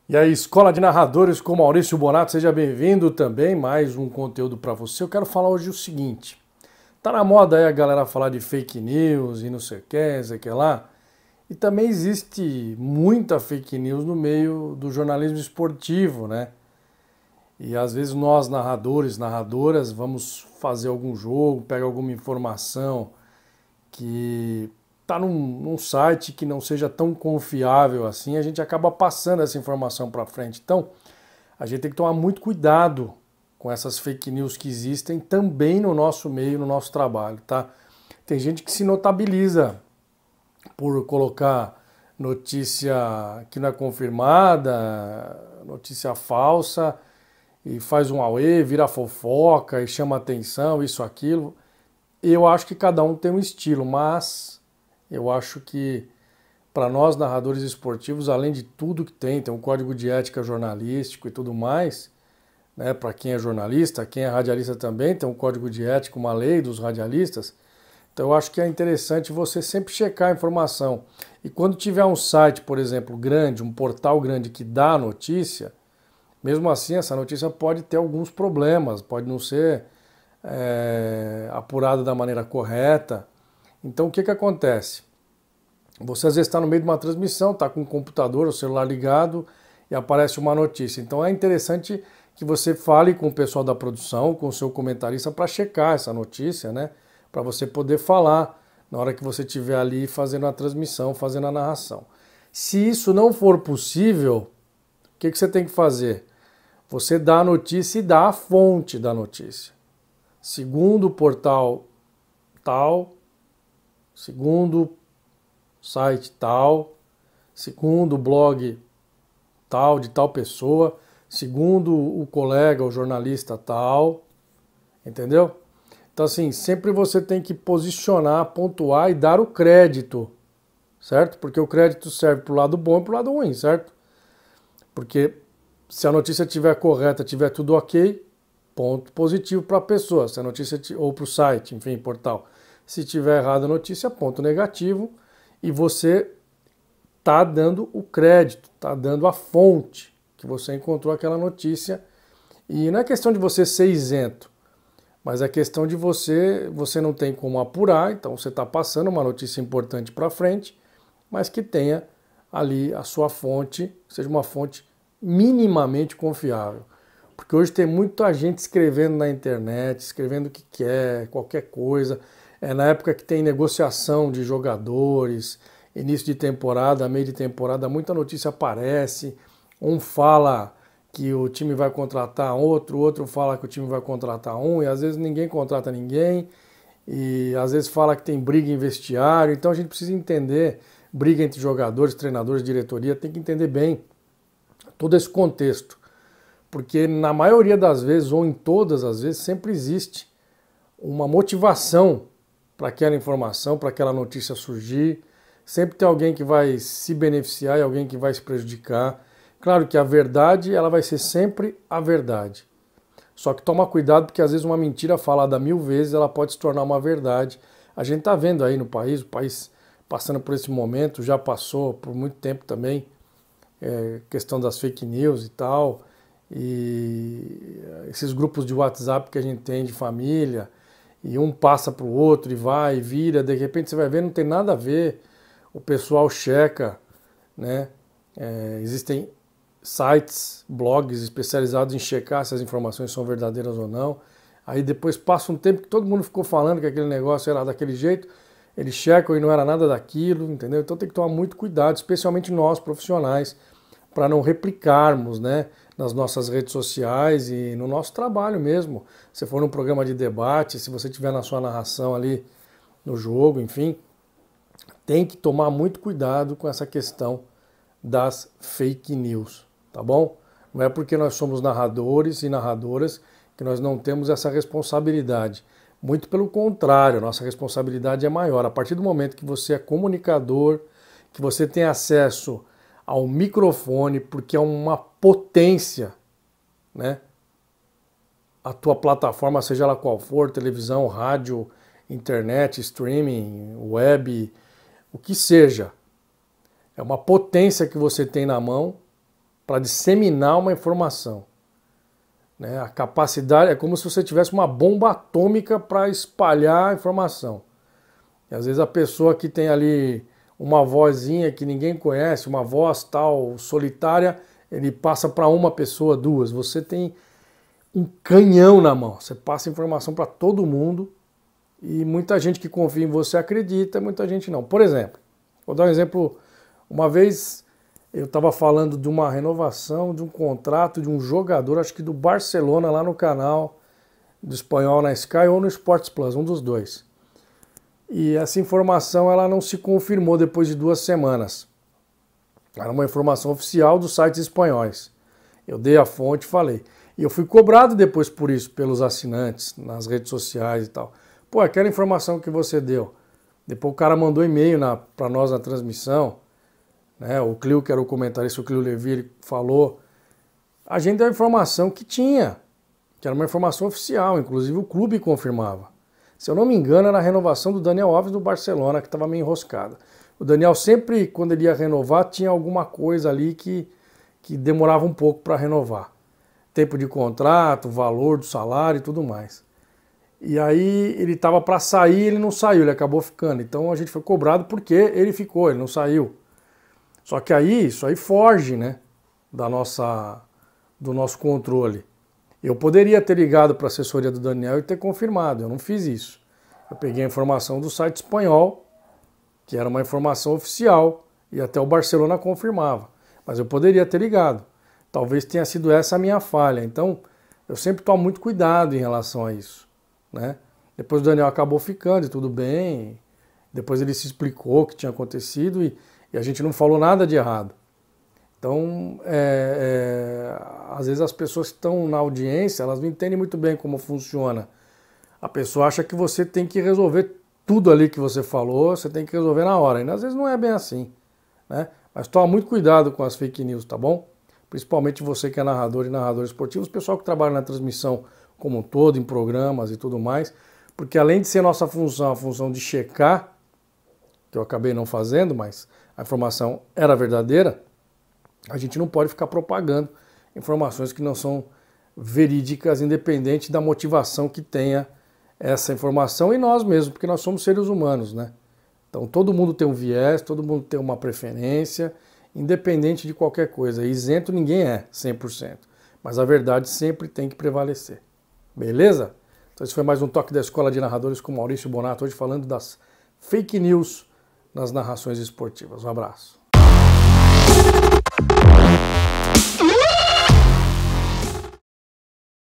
E aí, Escola de Narradores com Maurício Bonato, seja bem-vindo também, mais um conteúdo para você. Eu quero falar hoje o seguinte, tá na moda aí a galera falar de fake news e não sei o que lá, e também existe muita fake news no meio do jornalismo esportivo, né? E às vezes nós, narradores, narradoras, vamos fazer algum jogo, pega alguma informação que está num site que não seja tão confiável assim, a gente acaba passando essa informação para frente. Então, a gente tem que tomar muito cuidado com essas fake news que existem também no nosso meio, no nosso trabalho, tá? Tem gente que se notabiliza por colocar notícia que não é confirmada, notícia falsa, e faz um auê, vira fofoca e chama atenção, isso, aquilo. Eu acho que cada um tem um estilo, mas eu acho que para nós narradores esportivos, além de tudo que tem um código de ética jornalístico e tudo mais, né, para quem é jornalista, quem é radialista também tem um código de ética, uma lei dos radialistas. Então eu acho que é interessante você sempre checar a informação. E quando tiver um site, por exemplo, grande, um portal grande que dá a notícia, mesmo assim essa notícia pode ter alguns problemas, pode não ser apurada da maneira correta. Então o que acontece? Você às vezes está no meio de uma transmissão, está com o computador, o celular ligado e aparece uma notícia. Então é interessante que você fale com o pessoal da produção, com o seu comentarista para checar essa notícia, né? Para você poder falar na hora que você estiver ali fazendo a transmissão, fazendo a narração. Se isso não for possível, o que você tem que fazer? Você dá a notícia e dá a fonte da notícia. Segundo o portal tal, segundo site tal, segundo o blog tal, de tal pessoa, segundo o colega, o jornalista tal, entendeu? Então assim, sempre você tem que posicionar, pontuar e dar o crédito, certo? Porque o crédito serve para o lado bom e para o lado ruim, certo? Porque se a notícia estiver correta, tiver tudo ok, ponto positivo para a pessoa, se a notícia ou para o site, enfim, portal. Se tiver errada a notícia, ponto negativo, e você está dando o crédito, está dando a fonte que você encontrou aquela notícia. E não é questão de você ser isento, mas é questão de você não tem como apurar, então você está passando uma notícia importante para frente, mas que tenha ali a sua fonte, seja uma fonte minimamente confiável. Porque hoje tem muita gente escrevendo na internet, escrevendo o que quer, qualquer coisa. É na época que tem negociação de jogadores, início de temporada, meio de temporada, muita notícia aparece. Um fala que o time vai contratar outro, outro fala que o time vai contratar um, e às vezes ninguém contrata ninguém, e às vezes fala que tem briga em vestiário. Então a gente precisa entender, briga entre jogadores, treinadores, diretoria, tem que entender bem todo esse contexto. Porque na maioria das vezes, ou em todas as vezes, sempre existe uma motivação para aquela informação, para aquela notícia surgir. Sempre tem alguém que vai se beneficiar e alguém que vai se prejudicar. Claro que a verdade, ela vai ser sempre a verdade. Só que toma cuidado, porque às vezes uma mentira falada 1000 vezes, ela pode se tornar uma verdade. A gente está vendo aí no país, o país passando por esse momento, já passou por muito tempo também, questão das fake news e tal, e esses grupos de WhatsApp que a gente tem de família, e um passa para o outro e vai e vira, de repente você vai ver, não tem nada a ver, o pessoal checa, né? Existem sites, blogs especializados em checar se as informações são verdadeiras ou não. Aí depois passa um tempo que todo mundo ficou falando que aquele negócio era daquele jeito, eles checam e não era nada daquilo, entendeu? Então tem que tomar muito cuidado, especialmente nós profissionais, para não replicarmos, né, nas nossas redes sociais e no nosso trabalho mesmo. Se for num programa de debate, se você tiver na sua narração ali no jogo, enfim, tem que tomar muito cuidado com essa questão das fake news, tá bom? Não é porque nós somos narradores e narradoras que nós não temos essa responsabilidade. Muito pelo contrário, nossa responsabilidade é maior. A partir do momento que você é comunicador, que você tem acesso ao microfone, porque é uma potência, né? A tua plataforma, seja ela qual for, televisão, rádio, internet, streaming, web, o que seja, é uma potência que você tem na mão para disseminar uma informação. Né? A capacidade é como se você tivesse uma bomba atômica para espalhar a informação. E às vezes a pessoa que tem ali uma vozinha que ninguém conhece, uma voz tal solitária, ele passa para uma pessoa, duas. Você tem um canhão na mão, você passa informação para todo mundo e muita gente que confia em você acredita, muita gente não. Por exemplo, vou dar um exemplo, uma vez eu estava falando de uma renovação, de um contrato de um jogador, acho que do Barcelona, lá no canal do Espanhol na Sky ou no Sports Plus, um dos dois. E essa informação ela não se confirmou depois de 2 semanas. Era uma informação oficial dos sites espanhóis. Eu dei a fonte e falei. E eu fui cobrado depois por isso, pelos assinantes, nas redes sociais e tal. Pô, aquela informação que você deu. Depois o cara mandou e-mail para nós na transmissão. Né? O Clio, que era o comentarista, o Clio Levi, ele falou. A gente deu a informação que tinha, que era uma informação oficial, inclusive o clube confirmava. Se eu não me engano, era a renovação do Daniel Alves do Barcelona, que estava meio enroscada. O Daniel sempre, quando ele ia renovar, tinha alguma coisa ali que demorava um pouco para renovar. Tempo de contrato, valor do salário e tudo mais. E aí ele estava para sair, ele não saiu, ele acabou ficando. Então a gente foi cobrado porque ele ficou, ele não saiu. Só que aí, isso aí foge, né, do nosso controle. Eu poderia ter ligado para a assessoria do Daniel e ter confirmado, eu não fiz isso. Eu peguei a informação do site espanhol, que era uma informação oficial, e até o Barcelona confirmava. Mas eu poderia ter ligado. Talvez tenha sido essa a minha falha. Então, eu sempre tomo muito cuidado em relação a isso. Né? Depois o Daniel acabou ficando e tudo bem. Depois ele se explicou o que tinha acontecido e a gente não falou nada de errado. Então, às vezes as pessoas que estão na audiência, elas não entendem muito bem como funciona. A pessoa acha que você tem que resolver tudo ali que você falou, você tem que resolver na hora. E às vezes não é bem assim. Né? Mas toma muito cuidado com as fake news, tá bom? Principalmente você que é narrador e narrador esportivo, o pessoal que trabalha na transmissão como um todo, em programas e tudo mais. Porque além de ser nossa função, a função de checar, que eu acabei não fazendo, mas a informação era verdadeira, a gente não pode ficar propagando informações que não são verídicas, independente da motivação que tenha essa informação e nós mesmos, porque nós somos seres humanos, né? Então todo mundo tem um viés, todo mundo tem uma preferência, independente de qualquer coisa. Isento ninguém é 100%, mas a verdade sempre tem que prevalecer. Beleza? Então esse foi mais um Toque da Escola de Narradores com Maurício Bonato, hoje falando das fake news nas narrações esportivas. Um abraço.